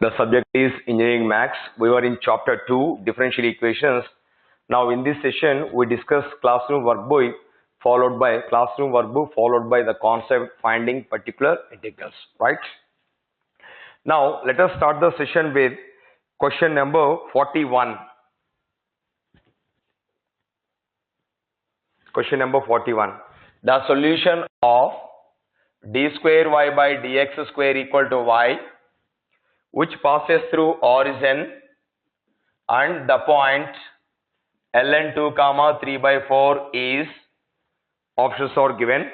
The subject is Engineering Maths. We were in chapter 2, differential equations. Now in this session, we discuss classroom workbook followed by the concept finding particular integrals, right? Now let us start the session with question number 41. Question number 41. The solution of d square y by dx square equal to y, which passes through origin and the point ln2 comma 3 by 4 is, options are given.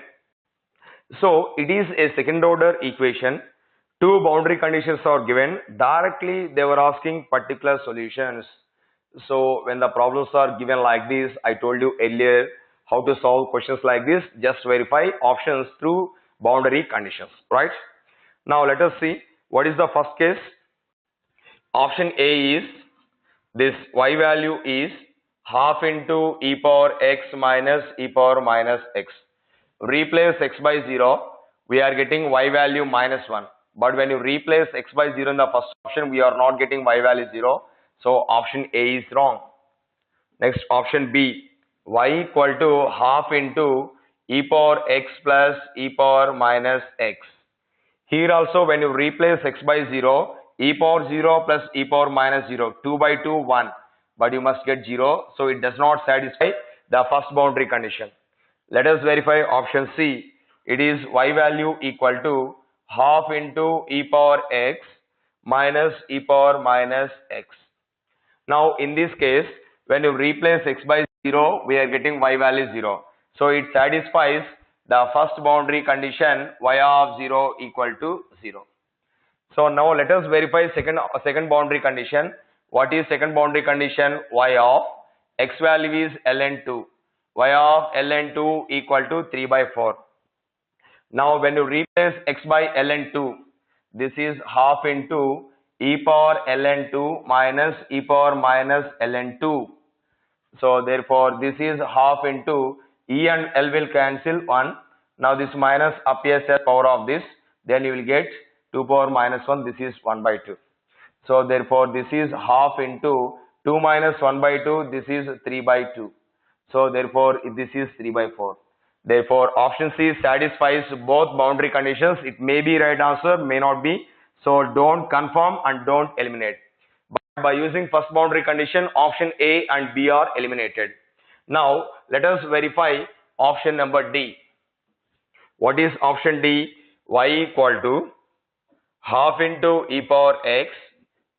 So it is a second order equation. Two boundary conditions are given. Directly they were asking particular solutions. So when the problems are given like this, I told you earlier how to solve questions like this. Just verify options through boundary conditions, right? Now let us see what is the first case. Option A is this y value is half into e power x minus e power minus x. Replace x by 0, we are getting y value minus 1. But when you replace x by 0 in the first option, we are not getting y value 0. So option A is wrong. Next, option B, y equal to half into e power x plus e power minus x. Here also when you replace x by 0, e power 0 plus e power minus 0, 2 by 2, 1. But you must get 0, so it does not satisfy the first boundary condition. Let us verify option C. It is y value equal to half into e power x minus e power minus x. Now in this case, when you replace x by 0, we are getting y value 0. So it satisfies the first boundary condition y of 0 equal to 0. So now let us verify second boundary condition. What is second boundary condition? Y of x value is ln2. Y of ln2 equal to 3 by 4. Now when you replace x by ln2, this is half into e power ln2 minus e power minus ln2. So therefore this is half into e and l will cancel 1. Now this minus appears as power of this. Then you will get 2 power minus 1. This is 1 by 2. So therefore this is half into 2 minus 1 by 2. This is 3 by 2. So therefore this is 3 by 4. Therefore option C satisfies both boundary conditions. It may be right answer, may not be. So don't confirm and don't eliminate. But by using first boundary condition, option A and B are eliminated. Now let us verify option number D. What is option D? Y equal to half into e power x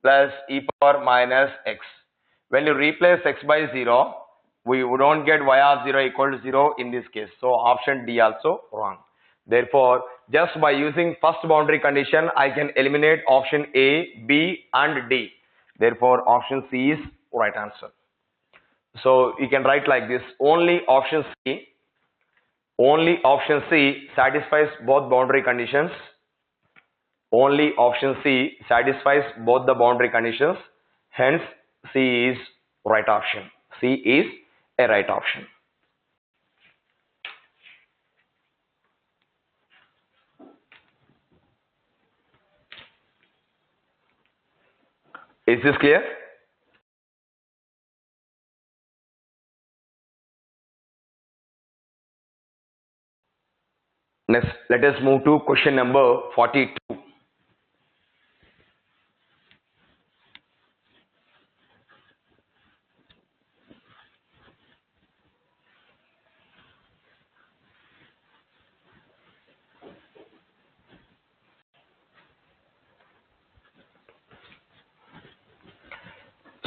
plus e power minus x. When you replace x by 0, we don't get y of 0 equal to 0 in this case. So option D also wrong. Therefore, just by using first boundary condition, I can eliminate option A, B and D. Therefore, option C is right answer. So you can write like this: only option C satisfies both boundary conditions. Only option C satisfies both the boundary conditions. Hence, C is right option. C is a right option. Is this clear? Next, let us move to question number 42.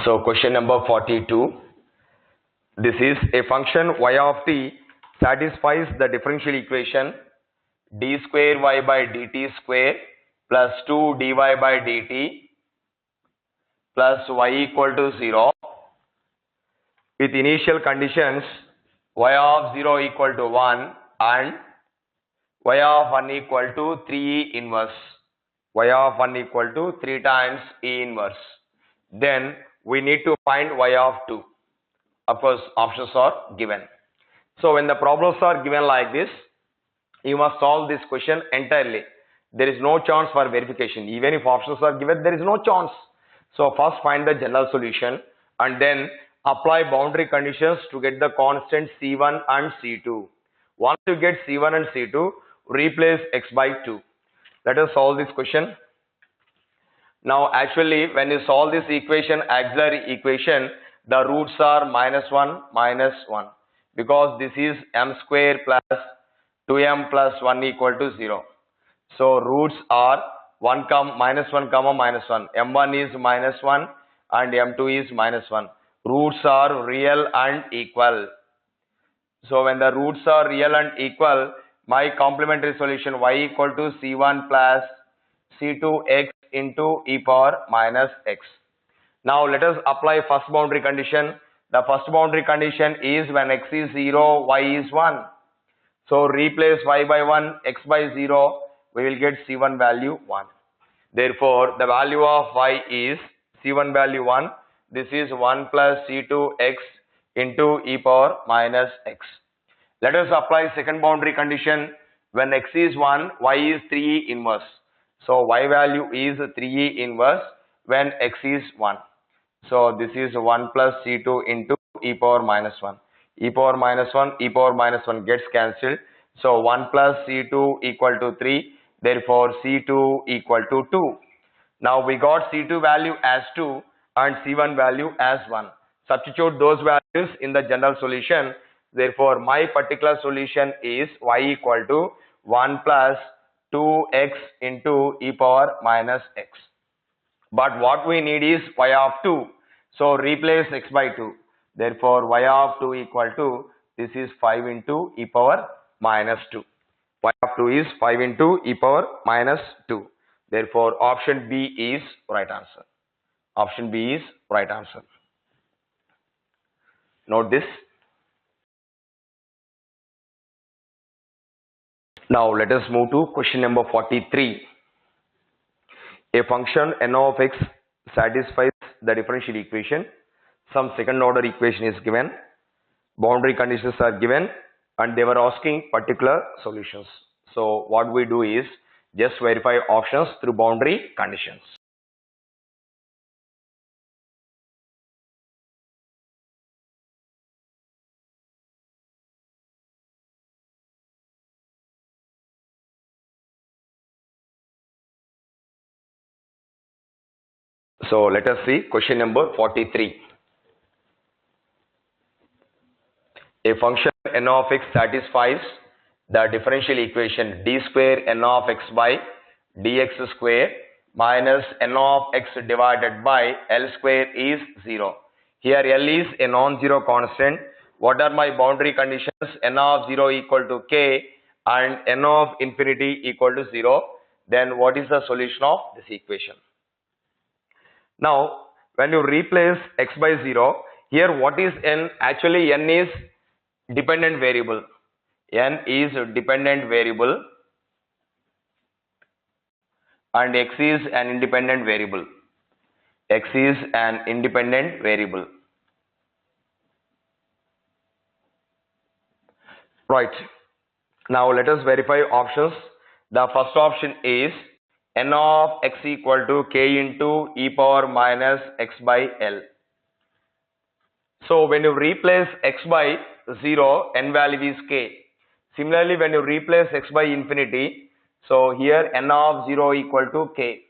So question number 42. This is a function y of t satisfies the differential equation d square y by dt square plus 2 dy by dt plus y equal to 0 with initial conditions y of 0 equal to 1 and y of 1 equal to 3 inverse. Y of 1 equal to 3 times e inverse. Then we need to find y of 2. Of course, options are given. So when the problems are given like this, you must solve this question entirely. there is no chance for verification. Even if options are given, there is no chance. So first find the general solution and then apply boundary conditions to get the constant C1 and C2. Once you get C1 and C2, replace x by 2. Let us solve this question. Now actually when you solve this equation, auxiliary equation, the roots are -1 because this is m square plus 2m plus 1 equal to 0. So roots are -1 comma -1. m1 is -1 and m2 is -1. Roots are real and equal. So when the roots are real and equal, my complementary solution y equal to c1 plus c2x into e power minus x. Now let us apply first boundary condition. The first boundary condition is when x is 0, y is 1. So replace y by 1, x by 0, we will get c1 value 1. Therefore, the value of y is c1 value 1. This is 1 plus c2x into e power minus x. Let us apply second boundary condition. When x is 1, y is 3e inverse. So y value is 3e inverse when x is 1. So this is 1 plus c2 into e power minus 1. E power minus 1 gets cancelled. So 1 plus c2 equal to 3. Therefore c2 equal to 2. Now we got c2 value as 2 and c1 value as 1. Substitute those values in the general solution. Therefore my particular solution is y equal to 1 plus 2x into e power minus x. But what we need is y of 2. So replace x by 2. Therefore y of 2 equal to, this is 5 into e power minus 2. Y of 2 is 5 into e power minus 2. Therefore option B is right answer. Option B is right answer. Note this. Now let us move to question number 43. A function n of x satisfies the differential equation. Some second order equation is given. Boundary conditions are given and they were asking particular solutions. So what we do is just verify options through boundary conditions. So let us see question number 43. A function n of x satisfies the differential equation d square n of x by dx square minus n of x divided by L square is 0. Here L is a non-zero constant. What are my boundary conditions? N of 0 equal to k and n of infinity equal to 0. Then what is the solution of this equation? Now when you replace x by 0, here what is n? Actually n is dependent variable. N is dependent variable and x is an independent variable. X is an independent variable. Right. Now let us verify options. The first option is n of x equal to k into e power minus x by L. So when you replace x by 0, n value is k. Similarly, when you replace x by infinity, so here n of 0 equal to k.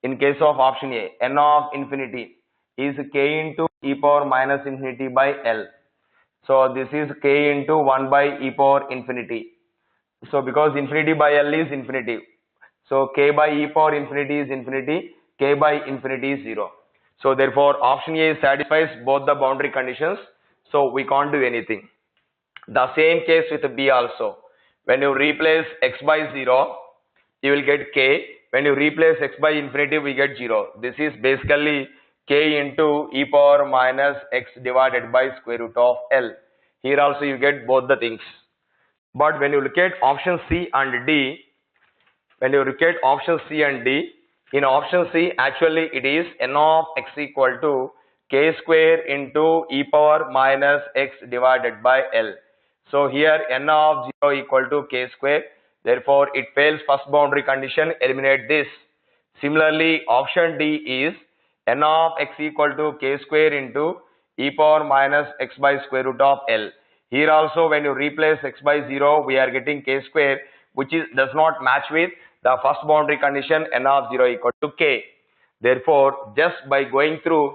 In case of option A, n of infinity is k into e power minus infinity by L. So this is k into 1 by e power infinity. So because infinity by L is infinity, so k by e power infinity is infinity, k by infinity is 0. So therefore option A satisfies both the boundary conditions, so we can't do anything. The same case with B also. When you replace x by 0, you will get k. When you replace x by infinity, we get 0. This is basically k into e power minus x divided by square root of L. Here also you get both the things. But when you look at option C and D, in option C, actually it is n of x equal to k square into e power minus x divided by L. So here n of 0 equal to k square. Therefore, it fails first boundary condition, eliminate this. Similarly, option D is n of x equal to k square into e power minus x by square root of L. Here also when you replace x by 0, we are getting k square, which does not match with the first boundary condition n of 0 equal to k. Therefore, just by going through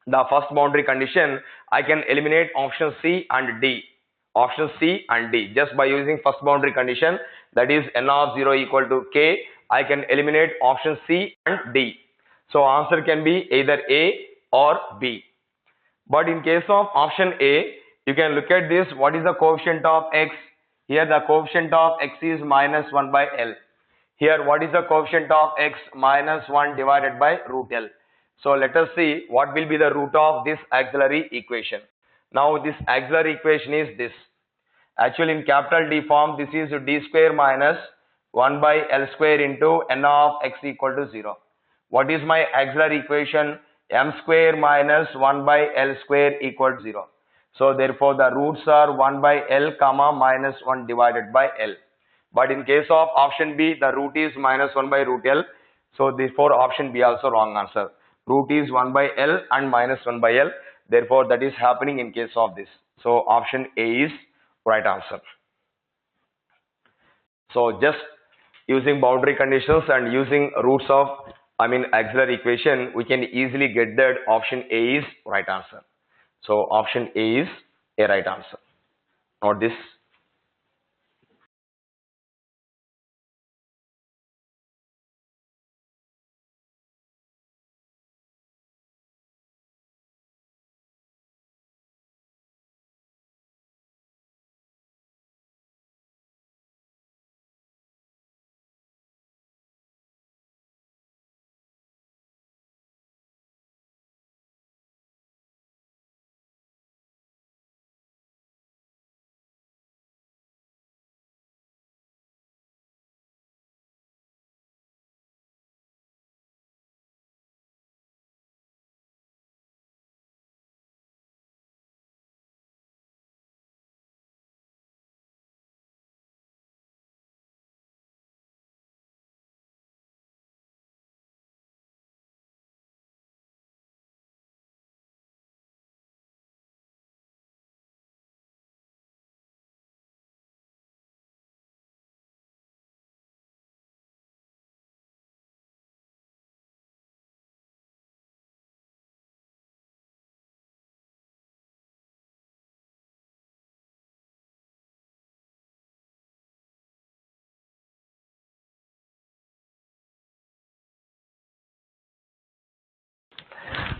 the first boundary condition, I can eliminate option C and D. Option C and D. Just by using first boundary condition, that is n of 0 equal to k, I can eliminate option C and D. So answer can be either A or B. But in case of option A, you can look at this. What is the coefficient of x? Here the coefficient of x is minus 1 by L. Here what is the coefficient of x? Minus 1 divided by root L. So let us see what will be the root of this auxiliary equation. Now this auxiliary equation is this. Actually in capital D form, this is d square minus 1 by L square into n of x equal to 0. What is my auxiliary equation? M square minus 1 by L square equal to 0. So therefore the roots are 1 by L comma minus 1 divided by L. But in case of option B, the root is minus 1 by root L. So therefore option B also wrong answer. Root is 1 by L and minus 1 by L. Therefore that is happening in case of this. So option A is right answer. So just using boundary conditions and using roots of auxiliary equation, we can easily get that option A is right answer. So option A is a right answer. Note this.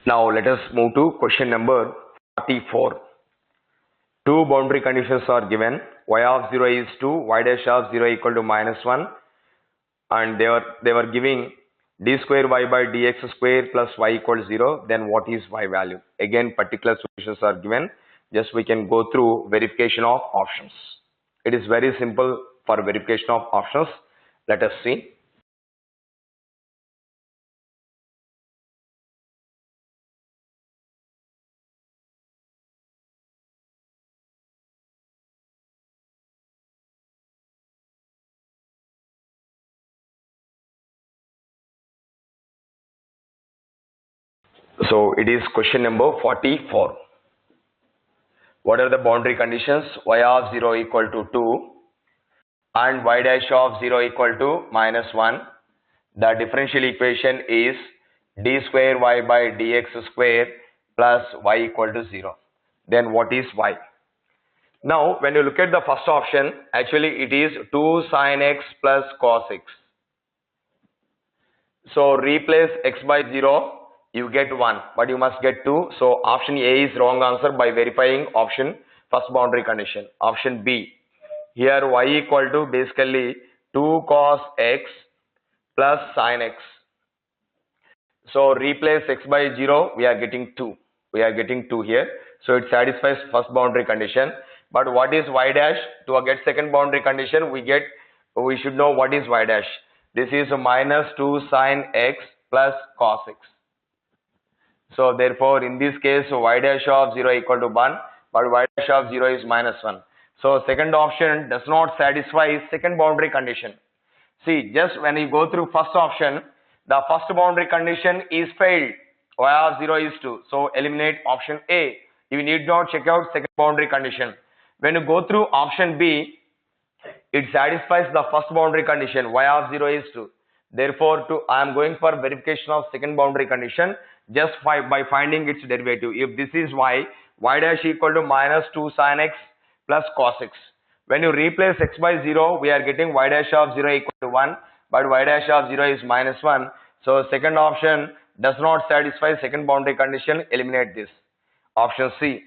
Now let us move to question number 44. Two boundary conditions are given. Y of 0 is 2, y dash of 0 equal to minus 1, and they were giving d square y by dx square plus y equals 0. Then what is y value? Again particular solutions are given. Just we can go through verification of options. It is very simple for verification of options. Let us see. So it is question number 44. What are the boundary conditions? Y of 0 equal to 2 and y dash of 0 equal to minus 1. The differential equation is d square y by dx square plus y equal to 0. Then what is y? Now when you look at the first option, actually it is 2 sin x plus cos x. So replace x by 0, you get 1, but you must get 2. So option A is wrong answer by verifying option first boundary condition. Option B, here y equal to basically 2 cos x plus sin x. So replace x by 0, we are getting 2. We are getting 2 here. So it satisfies first boundary condition. But what is y dash? To get second boundary condition, we should know what is y dash. This is minus 2 sin x plus cos x. So therefore in this case y dash of 0 equal to 1, but y dash of 0 is minus 1. So second option does not satisfy second boundary condition. See, just when you go through first option, the first boundary condition is failed. Y of 0 is 2. So eliminate option A. You need not check out second boundary condition. When you go through option B, it satisfies the first boundary condition. Y of 0 is 2. Therefore, I am going for verification of second boundary condition just by finding its derivative. If this is y dash equal to minus 2 sin x plus cos x. When you replace x by 0, we are getting y dash of 0 equal to 1, but y dash of 0 is minus 1. So second option does not satisfy second boundary condition. Eliminate this. Option C.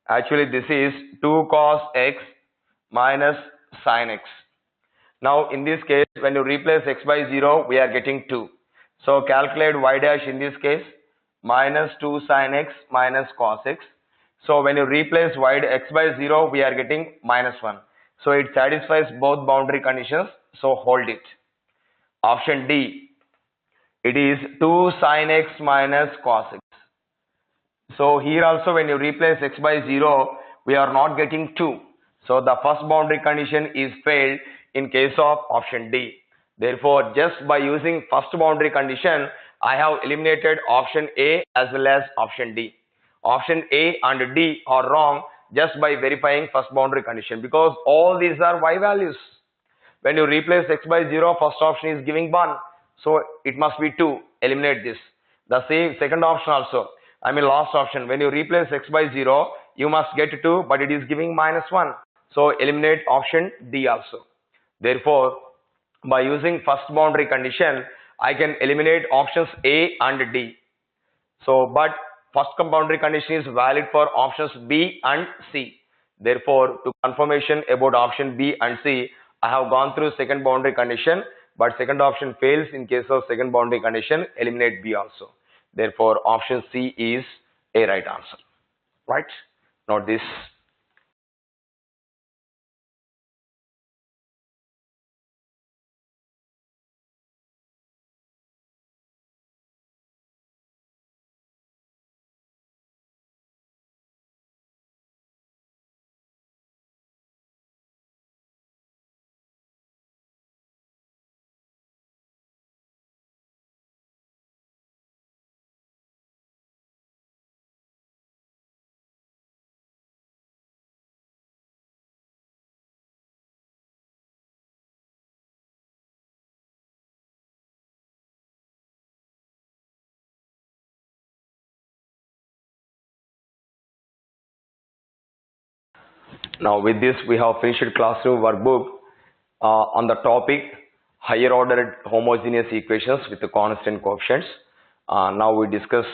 Actually, this is 2 cos x minus sin x. Now in this case, when you replace x by 0, we are getting 2. So calculate y dash in this case, minus 2 sin x minus cos x. So when you replace x by 0, we are getting minus 1. So it satisfies both boundary conditions. So hold it. Option D. It is 2 sin x minus cos x. So here also when you replace x by 0, we are not getting 2. So the first boundary condition is failed in case of option D. Therefore, just by using first boundary condition, I have eliminated option A as well as option D. Option A and D are wrong just by verifying first boundary condition, because all these are y values. When you replace x by 0, first option is giving 1. So it must be 2. Eliminate this. The same second option also. Last option. When you replace x by 0, you must get 2, but it is giving minus 1. So eliminate option D also. Therefore, by using first boundary condition, I can eliminate options A and D. So, but first boundary condition is valid for options B and C. Therefore, to confirmation about option B and C, I have gone through second boundary condition, but second option fails in case of second boundary condition. Eliminate B also. Therefore, option C is a right answer. Right? Note this. Now with this, we have finished classroom workbook on the topic higher order homogeneous equations with the constant coefficients. Now we discuss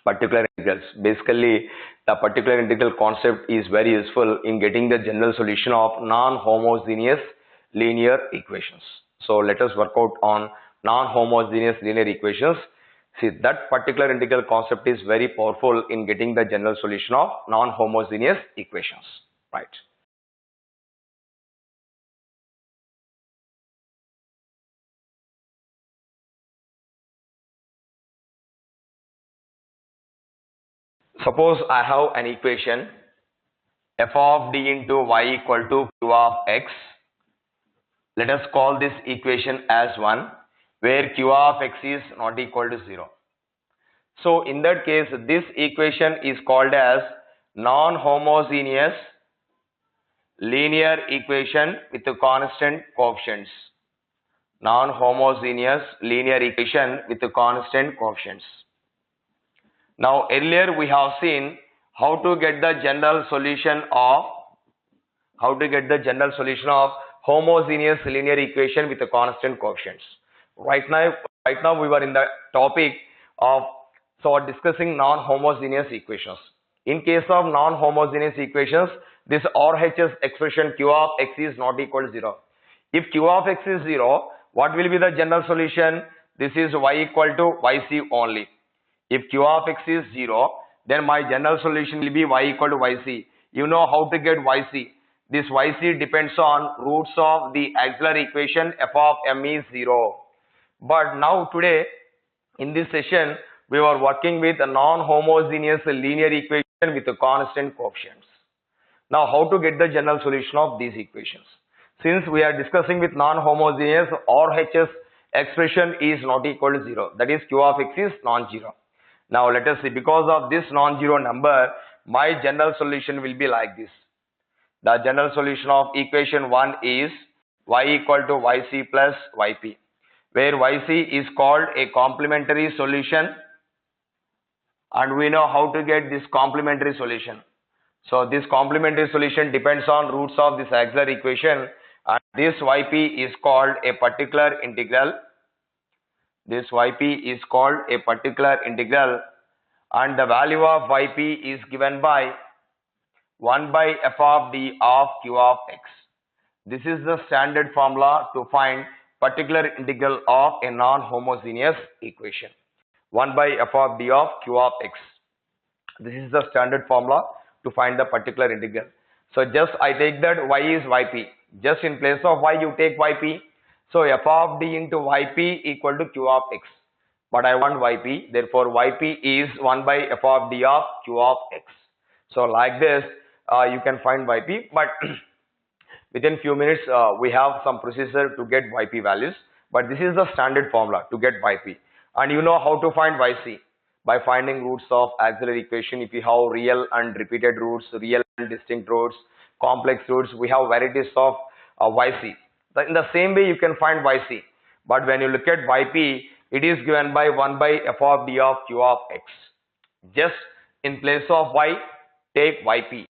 particular integrals. Basically, the particular integral concept is very useful in getting the general solution of non-homogeneous linear equations. So let us work out on non-homogeneous linear equations. See, that particular integral concept is very powerful in getting the general solution of non-homogeneous equations, right? Suppose I have an equation f of d into y equal to q of x. Let us call this equation as 1, where q of x is not equal to 0. So in that case, this equation is called as non-homogeneous linear equation with the constant coefficients. Non-homogeneous linear equation with the constant coefficients. Now earlier we have seen how to get the general solution of homogeneous linear equation with the constant coefficients. Right now we were in the topic of discussing non-homogeneous equations. In case of non-homogeneous equations, this RHS expression q of x is not equal to 0. If q of x is 0, what will be the general solution? This is y equal to yc only. If q of x is 0, then my general solution will be y equal to yc. You know how to get yc. This yc depends on roots of the auxiliary equation f of m is 0. But now today, in this session, we were working with a non-homogeneous linear equation with the constant coefficients. Now how to get the general solution of these equations? Since we are discussing with non-homogeneous, RHS expression is not equal to 0. That is Q of x is non-zero. Now let us see, because of this non-zero number, my general solution will be like this. The general solution of equation 1 is y equal to yc plus yp, where yc is called a complementary solution, and we know how to get this complementary solution. So this complementary solution depends on roots of this auxiliary equation, and this yp is called a particular integral. This yp is called a particular integral, and the value of yp is given by 1 by f of d of q of x. This is the standard formula to find particular integral of a non-homogeneous equation. 1 by f of d of q of x. This is the standard formula to find the particular integral. So just I take that y is yp. Just in place of y you take yp. So f of d into yp equal to q of x. But I want yp. Therefore yp is 1 by f of d of q of x. So like this you can find yp. But within few minutes we have some procedure to get yp values. But this is the standard formula to get yp. And you know how to find yc. By finding roots of auxiliary equation. If you have real and repeated roots, real and distinct roots, complex roots, we have varieties of yc. In the same way you can find yc, but when you look at yp, it is given by 1 by f of d of q of x. Just in place of y, take yp.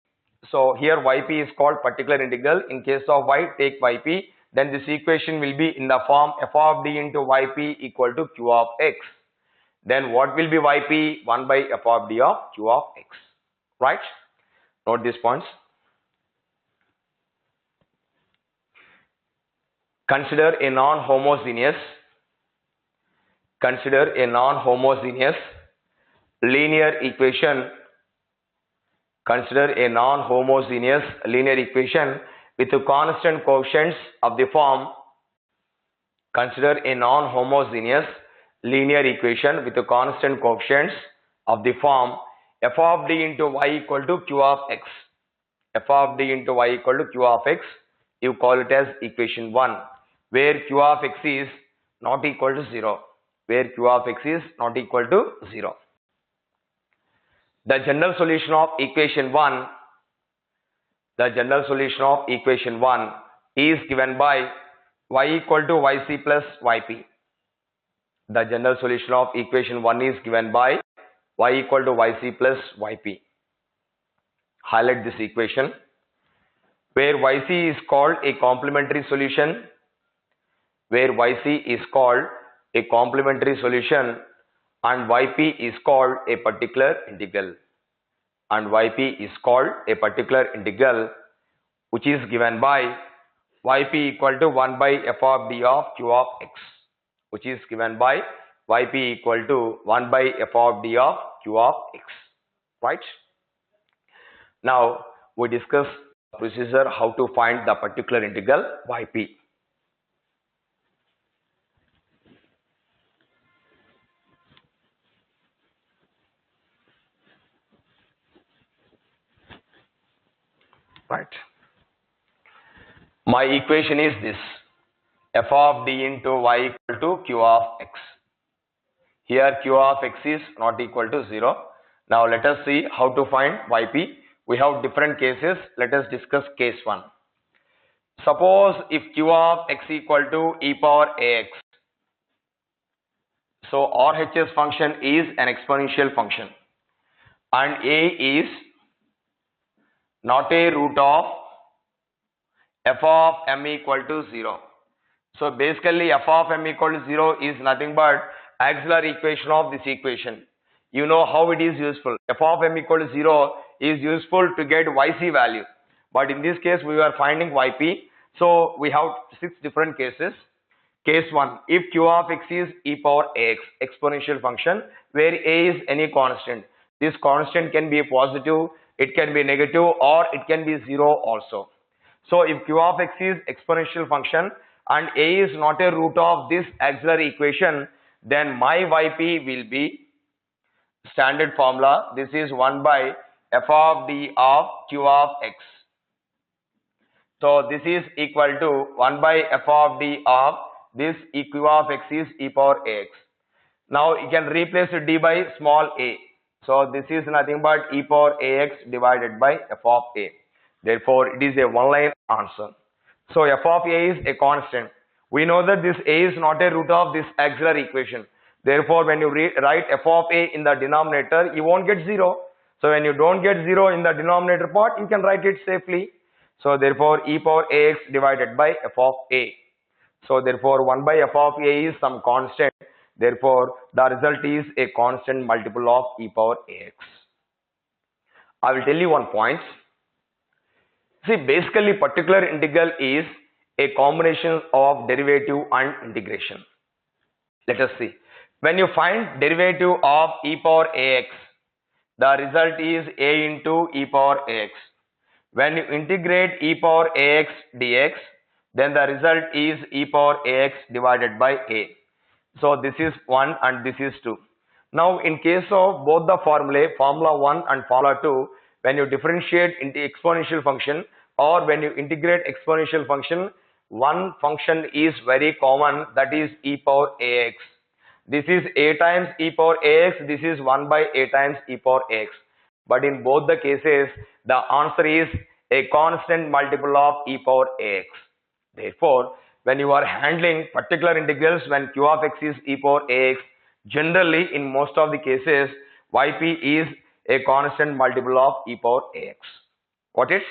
So here yp is called particular integral. In case of y, take yp. Then this equation will be in the form f of d into yp equal to q of x. Then what will be yp? 1 by f of d of q of x. Right? Note these points. Consider a non-homogeneous linear equation. Consider a non-homogeneous linear equation with constant coefficients of the form. Consider a non-homogeneous linear equation with constant coefficients of the form f of d into y equal to q of x. F of d into y equal to q of x. You call it as equation 1, where q of x is not equal to 0. Where q of x is not equal to 0. The general solution of equation 1. The general solution of equation 1 is given by y equal to yc plus yp. The general solution of equation 1 is given by y equal to yc plus yp. Highlight this equation, where yc is called a complementary solution. Where yc is called a complementary solution, and yp is called a particular integral. And yp is called a particular integral, which is given by yp equal to 1 by f of d of q of x. Which is given by yp equal to 1 by f of d of q of x. Right? Now we discuss the procedure how to find the particular integral yp. Right. My equation is this: f of d into y equal to q of x. Here q of x is not equal to 0. Now let us see how to find yp. We have different cases. Let us discuss case 1. Suppose if q of x equal to e power ax. So RHS function is an exponential function, and a is not a root of f of m equal to 0. So basically f of m equal to 0 is nothing but auxiliary equation of this equation. You know how it is useful. F of m equal to 0 is useful to get yc value. But in this case we are finding yp. So we have 6 different cases. Case 1, if q of x is e power ax, exponential function, where a is any constant. This constant can be positive, it can be negative, or it can be 0 also. So if q of x is exponential function and a is not a root of this auxiliary equation, then my yp will be standard formula. This is 1 by f of d of q of x. So this is equal to 1 by f of d of this q of x is e power ax. Now you can replace d by small a. So this is nothing but e power ax divided by f of a. Therefore, it is a one-line answer. So f of a is a constant. We know that this a is not a root of this auxiliary equation. Therefore, when you write f of a in the denominator, you won't get 0. So when you don't get 0 in the denominator part, you can write it safely. So therefore, e power ax divided by f of a. So therefore 1 by f of a is some constant. Therefore the result is a constant multiple of e power ax. I will tell you one point. See, basically particular integral is a combination of derivative and integration. Let us see. When you find derivative of e power ax, the result is a into e power ax. When you integrate e power ax dx, then the result is e power ax divided by a. So this is 1 and this is 2. Now in case of both the formulae, formula 1 and formula 2, when you differentiate into exponential function or when you integrate exponential function, one function is very common, that is e power ax. This is a times e power ax, this is 1 by a times e power ax. But in both the cases, the answer is a constant multiple of e power ax. Therefore, when you are handling particular integrals when q of x is e power ax, generally in most of the cases, yp is a constant multiple of e power ax. Got it?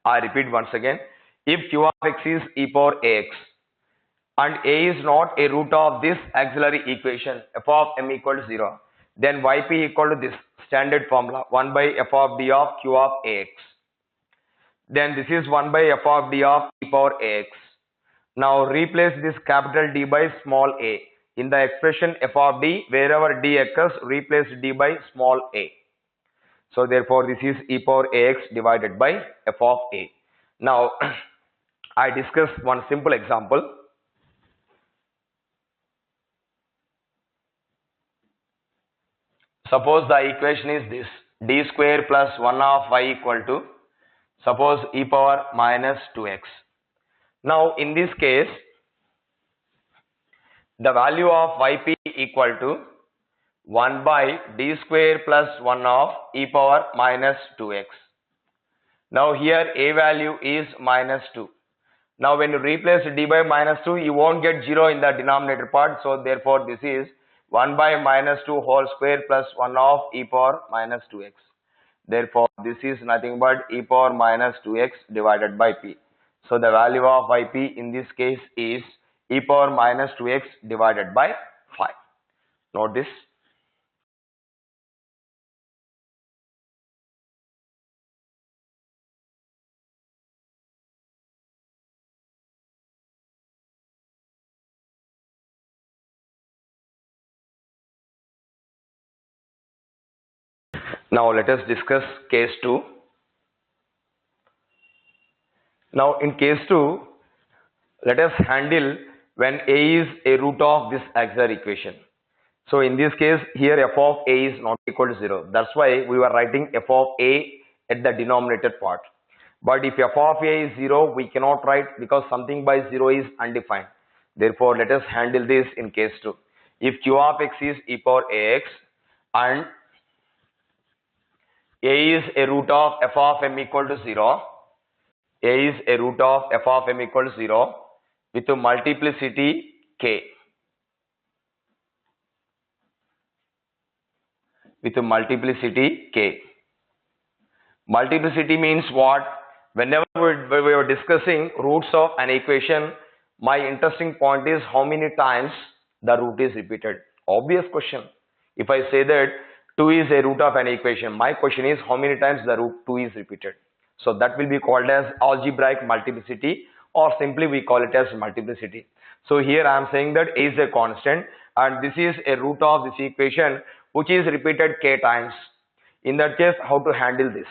I repeat once again. If q of x is e power ax and a is not a root of this auxiliary equation f of m equal to 0, then yp equal to this standard formula 1 by f of d of q of ax. Then this is 1 by f of d of e power ax. Now replace this capital D by small a. In the expression f of d, wherever d occurs, replace d by small a. So therefore this is e power ax divided by f of a. Now I discuss one simple example. Suppose the equation is this: d square plus 1 of y equal to, suppose e power minus 2x. Now in this case, the value of yp equal to 1 by d square plus 1 of e power minus 2x. Now here a value is minus 2. Now when you replace d by minus 2, you won't get 0 in the denominator part. So therefore this is 1 by minus 2 whole square plus 1 of e power minus 2x. Therefore this is nothing but e power minus 2x divided by p. So the value of yp in this case is e power minus 2x divided by 5. Note this. Now let us discuss case 2. Now in case 2, let us handle when a is a root of this auxiliary equation. So in this case, here f of a is not equal to 0. That's why we were writing f of a at the denominator part. But if f of a is 0, we cannot write because something by 0 is undefined. Therefore, let us handle this in case 2. If q of x is e power ax and a is a root of f of m equal to 0, a is a root of f of m equal to 0 with a multiplicity k. With a multiplicity k. Multiplicity means what? Whenever we were discussing roots of an equation, my interesting point is how many times the root is repeated. Obvious question. If I say that 2 is a root of an equation, my question is how many times the root 2 is repeated. So that will be called as algebraic multiplicity, or simply we call it as multiplicity. So here I am saying that a is a constant and this is a root of this equation which is repeated k times. In that case, how to handle this?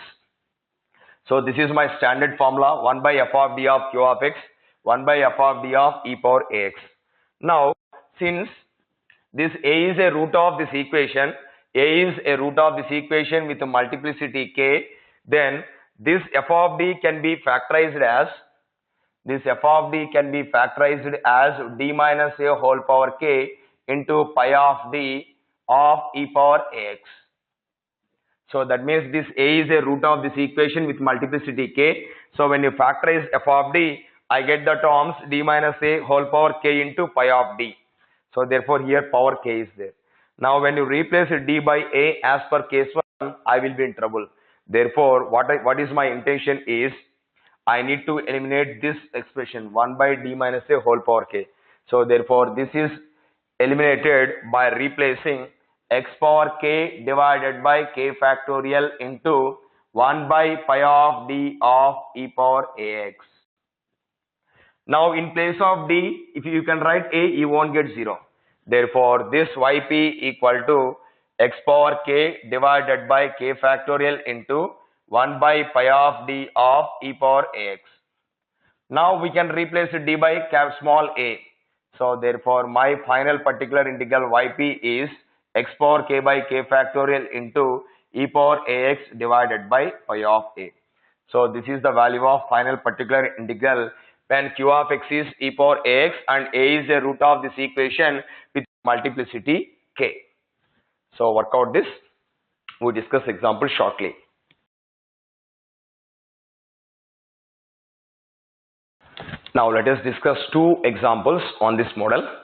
So this is my standard formula: 1 by f of d of q of x, 1 by f of d of e power ax. Now since this a is a root of this equation, a is a root of this equation with a multiplicity k, then this f of d can be factorized as d minus a whole power k into pi of d of e power ax. So that means this a is a root of this equation with multiplicity k. So when you factorize f of d, I get the terms d minus a whole power k into pi of d. So therefore here power k is there. Now when you replace d by a as per case 1, I will be in trouble. Therefore what is my intention is, I need to eliminate this expression 1 by d minus a whole power k. So therefore this is eliminated by replacing x power k divided by k factorial into 1 by pi of d of e power ax. Now in place of d, if you can write a, you won't get 0. Therefore this yp equal to x power k divided by k factorial into 1 by pi of d of e power ax. Now we can replace d by small a. So therefore my final particular integral yp is x power k by k factorial into e power ax divided by pi of a. So this is the value of final particular integral when q of x is e power ax and a is a root of this equation with multiplicity k. So work out this. We discuss example shortly. Now let us discuss two examples on this model.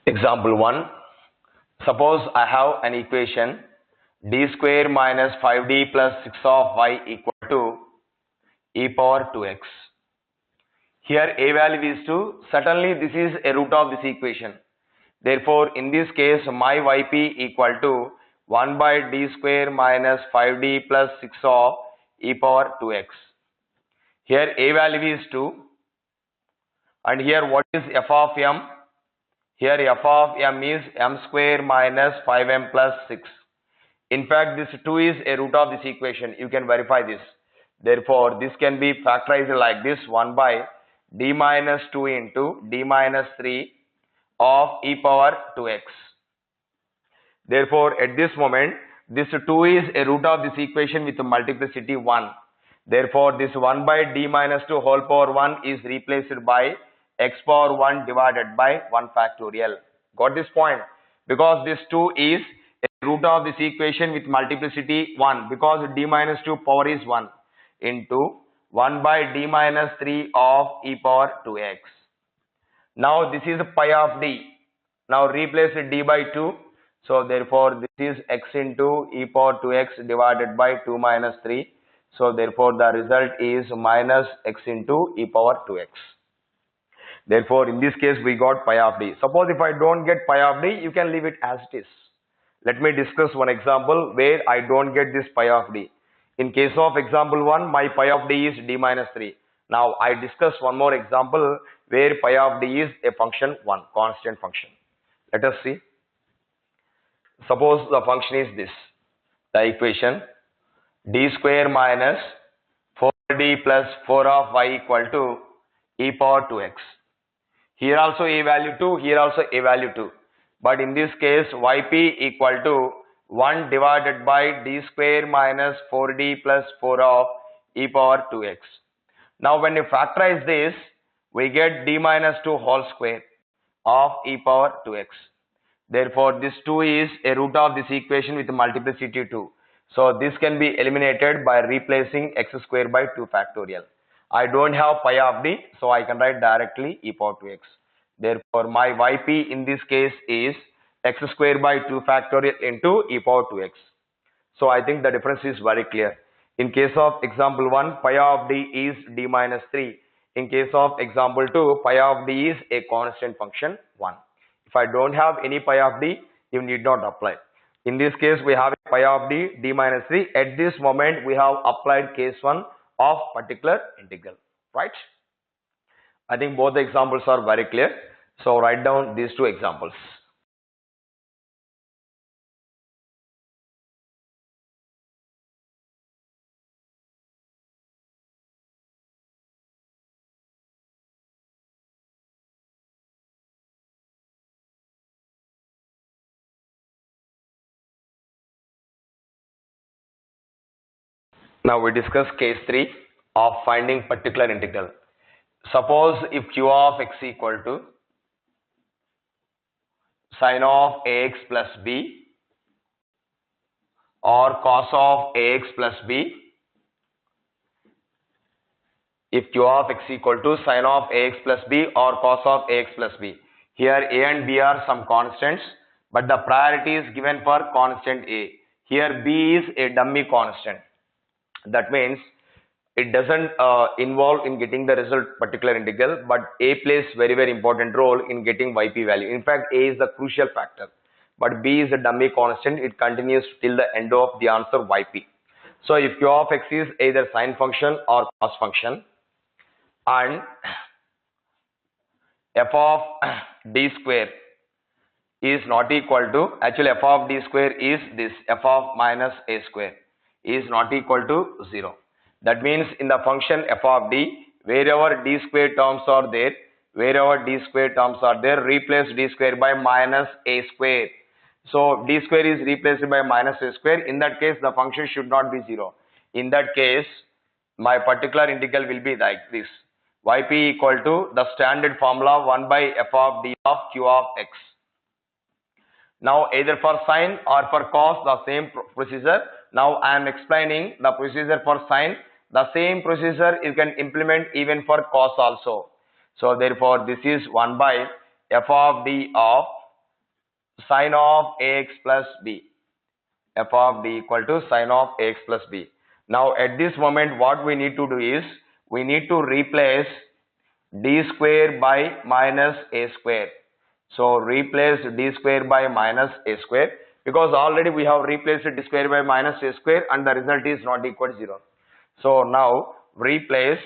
Example 1. Suppose I have an equation d square minus 5d plus 6 of y equal to e power 2x. Here a value is 2. Certainly this is a root of this equation. Therefore in this case my yp equal to 1 by d square minus 5d plus 6 of e power 2x. Here a value is 2 and here what is f of m? Here f of m is m square minus 5m plus 6. In fact this 2 is a root of this equation. You can verify this. Therefore this can be factorized like this: 1 by d minus 2 into d minus 3 of e power 2x. Therefore at this moment this 2 is a root of this equation with multiplicity 1. Therefore this 1 by d minus 2 whole power 1 is replaced by x power 1 divided by 1 factorial. Got this point? Because this 2 is a root of this equation with multiplicity 1, because d minus 2 power is 1 into 1 by d minus 3 of e power 2x. Now this is pi of d. Now replace d by 2. So therefore this is x into e power 2x divided by 2 minus 3. So therefore the result is minus x into e power 2x. Therefore in this case we got pi of d. Suppose if I don't get pi of d, you can leave it as it is. Let me discuss one example where I don't get this pi of d. In case of example 1, my pi of d is d minus 3. Now I discuss one more example where pi of d is a function 1, constant function. Let us see. Suppose the function is this. The equation d square minus 4d plus 4 of y equal to e power 2x. Here also a value 2, here also a value 2. But in this case yp equal to 1 divided by d square minus 4d plus 4 of e power 2x. Now when you factorize this, we get d minus 2 whole square of e power 2x. Therefore this 2 is a root of this equation with multiplicity 2. So this can be eliminated by replacing x square by 2 factorial. I don't have pi of d, so I can write directly e power 2x. Therefore my yp in this case is x square by 2 factorial into e power 2x. So I think the difference is very clear. In case of example 1, pi of d is d minus 3. In case of example 2, pi of d is a constant function 1. If I don't have any pi of d, you need not apply. In this case, we have pi of d, d minus 3. At this moment, we have applied case 1 of particular integral, right? I think both the examples are very clear. So write down these two examples. Now we discuss case 3 of finding particular integral. Suppose if q of x equal to sin of ax plus b or cos of ax plus b, if q of x equal to sin of ax plus b or cos of ax plus b. Here a and b are some constants, but the priority is given for constant a. Here b is a dummy constant. That means it doesn't involve in getting the result particular integral, but a plays very important role in getting yp value. In fact, a is the crucial factor, but b is a dummy constant. It continues till the end of the answer yp. So if q of x is either sine function or cos function, and f of d square is not equal to, actually f of d square is this, f of minus a square is not equal to 0. That means in the function f of d, wherever d square terms are there, replace d square by minus a square. So d square is replaced by minus a square. In that case, the function should not be 0. In that case, my particular integral will be like this. Yp equal to the standard formula 1 by f of d of q of x. Now either for sine or for cos, the same procedure. Now I am explaining the procedure for sine. The same procedure you can implement even for cos also. So therefore this is 1 by f of d of sine of ax plus b. F of d equal to sine of ax plus b. Now at this moment what we need to do is, we need to replace d square by minus a square. So replace d square by minus a square, because already we have replaced d square by minus a square and the result is not equal to 0. So now replace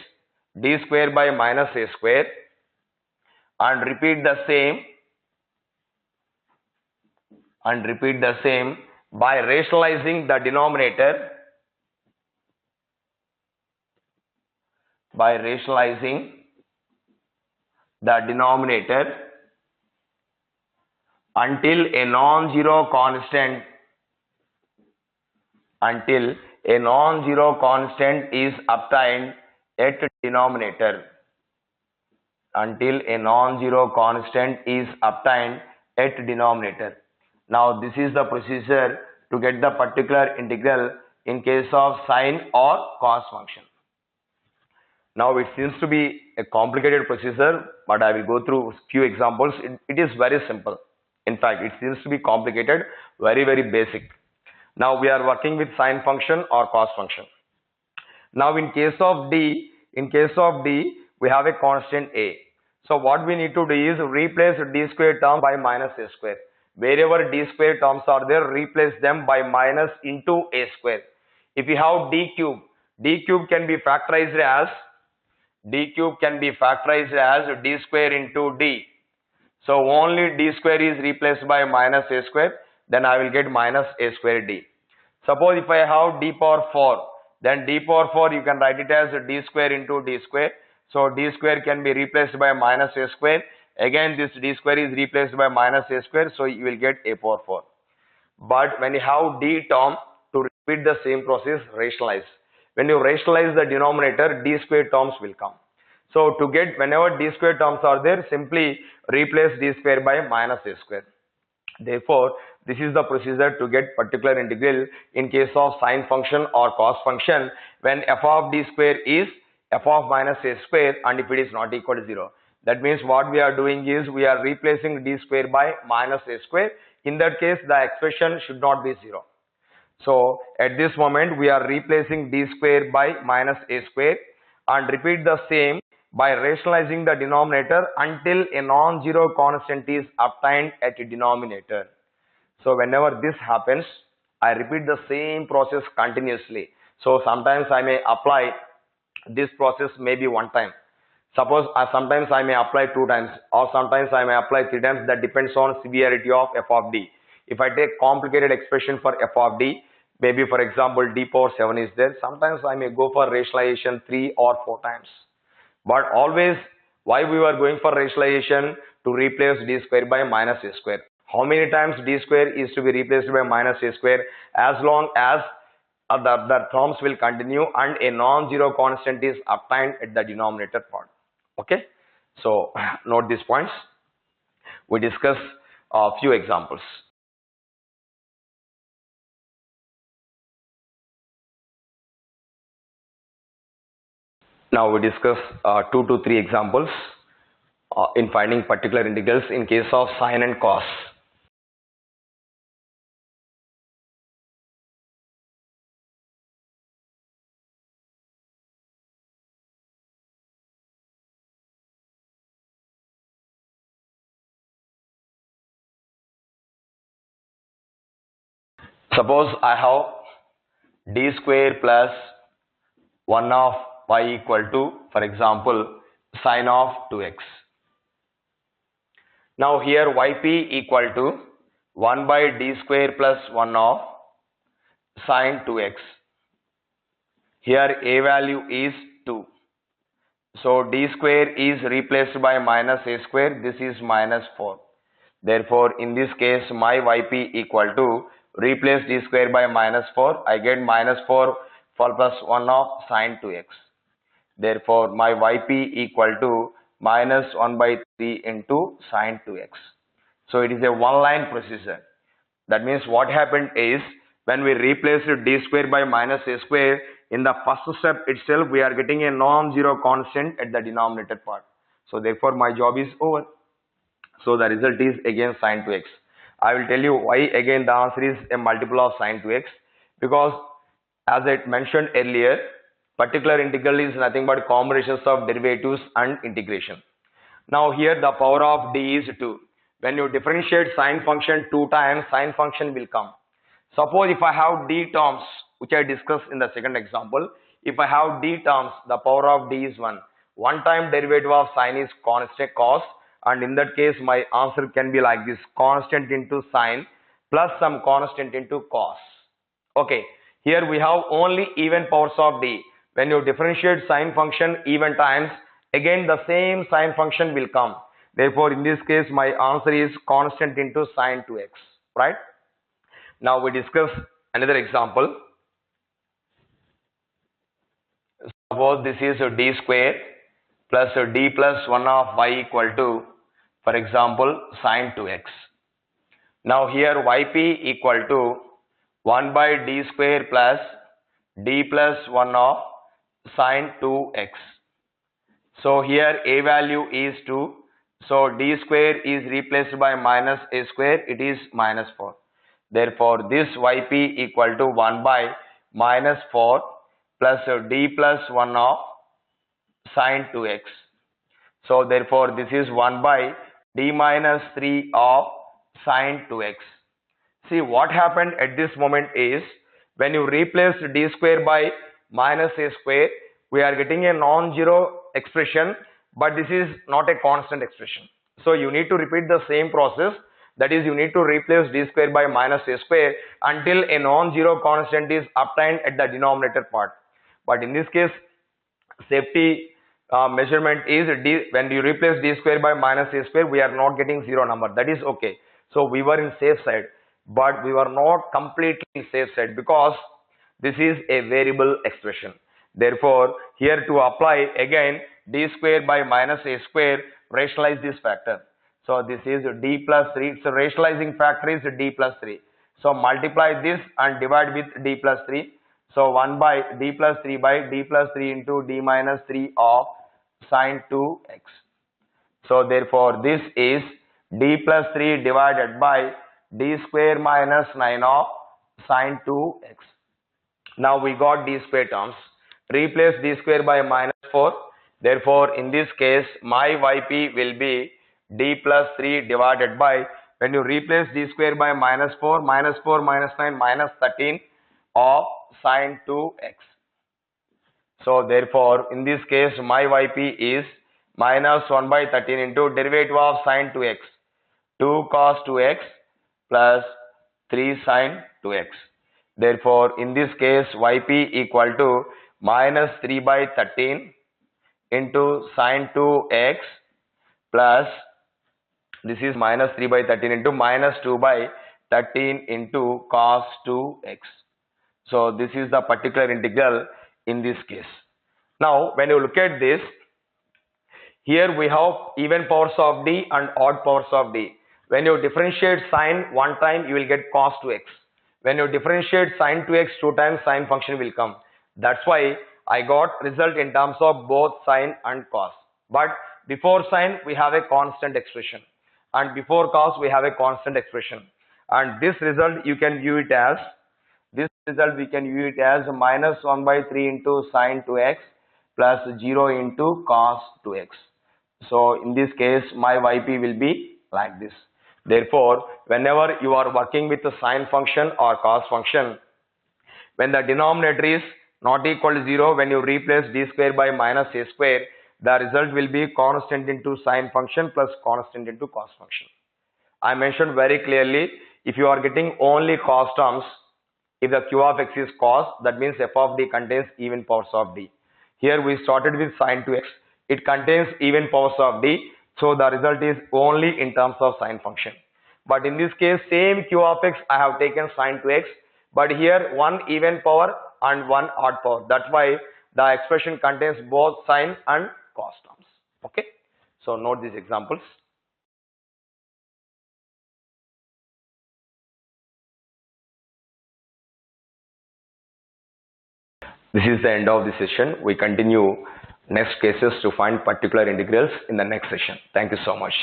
d square by minus a square and repeat the same by rationalizing the denominator, until a non-zero constant is obtained at denominator. Now this is the procedure to get the particular integral in case of sine or cos function. Now it seems to be a complicated procedure, but I will go through few examples. It is very simple. In fact, it seems to be complicated, very basic. Now we are working with sine function or cos function. Now in case of d, we have a constant a. So what we need to do is replace d square term by minus a square. Wherever d square terms are there, replace them by minus into a square. If you have d cube can be factorized as d square into d. So only d square is replaced by minus a square, then I will get minus a square d. Suppose if I have d power 4, then d power 4 you can write it as d square into d square. So d square can be replaced by minus a square. Again this d square is replaced by minus a square, so you will get a power 4. But when you have d term, to repeat the same process, rationalize. When you rationalize the denominator, d square terms will come. So to get, whenever d square terms are there, simply replace d square by minus a square. Therefore, this is the procedure to get particular integral in case of sine function or cos function when f of d square is f of minus a square and if it is not equal to 0. That means what we are doing is we are replacing d square by minus a square. In that case, the expression should not be 0. So at this moment we are replacing d square by minus a square and repeat the same by rationalizing the denominator until a non-zero constant is obtained at a denominator. So whenever this happens, I repeat the same process continuously. So sometimes I may apply this process maybe one time. Suppose sometimes I may apply 2 times, or sometimes I may apply 3 times. That depends on severity of f of d. If I take complicated expression for f of d, maybe for example d power 7 is there, sometimes I may go for rationalization 3 or 4 times. But always, why we were going for rationalization? To replace d square by minus a square. How many times d square is to be replaced by minus a square? As long as the terms will continue and a non-zero constant is obtained at the denominator part. Okay, so note these points. We discuss a few examples. Now we discuss 2 to 3 examples in finding particular integrals in case of sine and cos. Suppose I have d square plus 1 of y equal to, for example, sine of 2x. Now here yp equal to 1 by d square plus 1 of sine 2x. Here a value is 2. So d square is replaced by minus a square. This is minus 4. Therefore, in this case, my yp equal to, replace d square by minus 4. I get minus 4 plus 1 of sine 2x. Therefore, my yp equal to minus 1 by 3 into sine 2x. So it is a one-line procedure. That means what happened is, when we replace d square by minus a square, in the first step itself, we are getting a non-zero constant at the denominator part. So therefore, my job is over. So the result is again sine 2x. I will tell you why again the answer is a multiple of sine 2x, because as I mentioned earlier, particular integral is nothing but combinations of derivatives and integration. Now here the power of d is 2. When you differentiate sine function 2 times, sine function will come. Suppose if I have d terms, which I discussed in the second example, if I have d terms, the power of d is 1. One time derivative of sine is constant cos, and in that case my answer can be like this: constant into sine plus some constant into cos. Okay, here we have only even powers of d. When you differentiate sine function even times, again the same sine function will come. Therefore, in this case my answer is constant into sine 2x, right? Now we discuss another example. Suppose this is d square plus d plus 1 of y equal to, for example, sine 2x. Now here yp equal to 1 by d square plus d plus 1 of sine 2x. So here a value is 2. So d square is replaced by minus a square. It is minus 4. Therefore, this yp equal to 1 by minus 4 plus d plus 1 of sine 2x. So therefore, this is 1 by d minus 3 of sine 2x. See, what happened at this moment is, when you replace d square by minus a square, we are getting a non-zero expression, but this is not a constant expression. So you need to repeat the same process. That is, you need to replace d square by minus a square until a non-zero constant is obtained at the denominator part. But in this case, safety measurement is d. When you replace d square by minus a square, we are not getting zero number. That is okay. So we were in safe side, but we were not completely in safe side, because this is a variable expression. Therefore, here to apply again d square by minus a square, rationalize this factor. So this is d plus 3. So rationalizing factor is d plus 3. So multiply this and divide with d plus 3. So 1 by d plus 3 by d plus 3 into d minus 3 of sine 2x. So therefore, this is d plus 3 divided by d square minus 9 of sine 2x. Now we got d square terms. Replace d square by minus 4. Therefore, in this case, my yp will be d plus 3 divided by, when you replace d square by minus 4 minus 9 minus 13 of sine 2x. So therefore, in this case, my yp is minus 1 by 13 into derivative of sine 2x, 2 cos 2x plus 3 sine 2x. Therefore, in this case, yp equal to minus 3 by 13 into sine 2x plus, this is minus 3 by 13 into minus 2 by 13 into cos 2x. So this is the particular integral in this case. Now when you look at this, here we have even powers of d and odd powers of d. When you differentiate sine one time, you will get cos 2x. When you differentiate sine 2x two times, sine function will come. That's why I got result in terms of both sine and cos. But before sine, we have a constant expression. And before cos, we have a constant expression. And this result, you can view it as, we can view it as minus 1 by 3 into sine 2x plus 0 into cos 2x. So in this case, my YP will be like this. Therefore, whenever you are working with a sine function or cos function, when the denominator is not equal to 0, when you replace d square by minus a square, the result will be constant into sine function plus constant into cos function. I mentioned very clearly, if you are getting only cos terms, if the q of x is cos, that means f of d contains even powers of d. Here we started with sine 2x. It contains even powers of d, so the result is only in terms of sine function. But in this case, same q of x, I have taken sine 2x, but here one even power and one odd power. That's why the expression contains both sine and cos terms. Okay, so note these examples. This is the end of the session. We continue next cases to find particular integrals in the next session. Thank you so much.